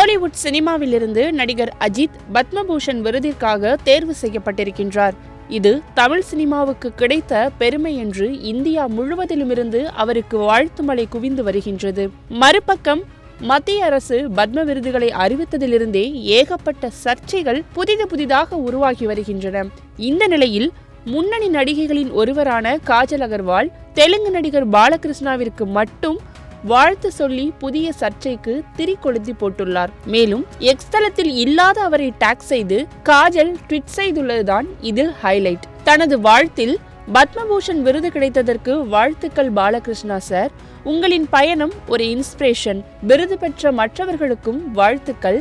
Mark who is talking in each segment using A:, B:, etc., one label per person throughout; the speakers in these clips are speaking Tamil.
A: கோலிவுட் சினிமாவிலிருந்து நடிகர் அஜித் பத்மபூஷன் விருதிற்காக தேர்வு செய்யப்பட்டிருக்கின்றார். இது தமிழ் சினிமாவுக்கு கிடைத்த பெருமை என்று இந்தியா முழுவதிலுமிருந்து அவருக்கு வாழ்த்து மழை குவிந்து வருகின்றது. மறுபக்கம் மத்திய அரசு பத்ம விருதுகளை அறிவித்ததிலிருந்தே ஏகப்பட்ட சர்ச்சைகள் புதிதாக உருவாகி வருகின்றன. இந்த நிலையில் முன்னணி நடிகைகளின் ஒருவரான காஜல் அகர்வால் தெலுங்கு நடிகர் பாலகிருஷ்ணாவிற்கு மட்டும் வாழ்த்து சொல்லி புதிய சர்ச்சைக்கு திரிகொளுத்தி போட்டுள்ளார். மேலும் எக்ஸ் தளத்தில் இல்லாத அவரை டாக் செய்து காஜல் ட்வீட் செய்துள்ளதுதான் இதில் ஹைலைட். தனது வாழ்த்தில் பத்மபூஷன் விருது கிடைத்ததற்கு வாழ்த்துக்கள் பாலகிருஷ்ணா சார், உங்களின் பயணம் ஒரு இன்ஸ்பிரேஷன். விருது பெற்ற மற்றவர்களுக்கும் வாழ்த்துக்கள்.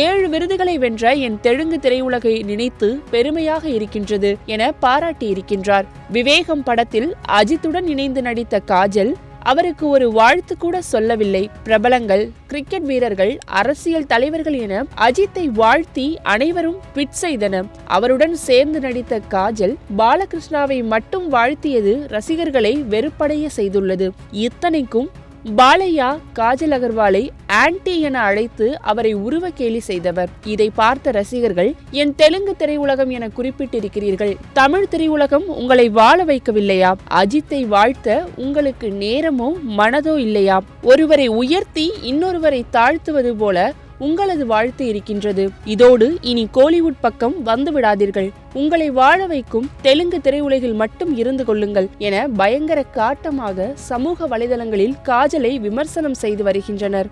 A: 7 விருதுகளை வென்ற என் தெலுங்கு திரையுலகை நினைத்து பெருமையாக இருக்கின்றது என பாராட்டி இருக்கின்றார். விவேகம் படத்தில் அஜித்துடன் இணைந்து நடித்த காஜல் அவருக்கு ஒரு வாழ்த்து கூட சொல்லவில்லை. பிரபலங்கள், கிரிக்கெட் வீரர்கள், அரசியல் தலைவர்கள் என அஜித்தை வாழ்த்தி அனைவரும் ட்வீட் செய்தனர். அவருடன் சேர்ந்து நடித்த காஜல் பாலகிருஷ்ணாவை மட்டும் வாழ்த்தியது ரசிகர்களை வெறுப்படைய செய்துள்ளது. இத்தனைக்கும் பாலையா காஜல் அகர்வாலை ஆன்டி என அழைத்து அவரை உருவ கேலி செய்தவர். இதை பார்த்த ரசிகர்கள், என் தெலுங்கு திரையுலகம் என குறிப்பிட்டிருக்கிறீர்கள், தமிழ் திரையுலகம் உங்களை வாழ வைக்கவில்லையா? அஜித்தை வாழ்த்த உங்களுக்கு நேரமோ மனதோ இல்லையா? ஒருவரை உயர்த்தி இன்னொருவரை தாழ்த்துவது போல உங்களது வாழ்த்து இருக்கின்றது. இதோடு இனி கோலிவுட் பக்கம் வந்து விடாதீர்கள். உங்களை வாழ வைக்கும் தெலுங்கு திரையுலகில் மட்டும் இருந்து கொள்ளுங்கள் என பயங்கர காட்டமாக சமூக வலைதளங்களில் காஜலை விமர்சனம் செய்து வருகின்றனர்.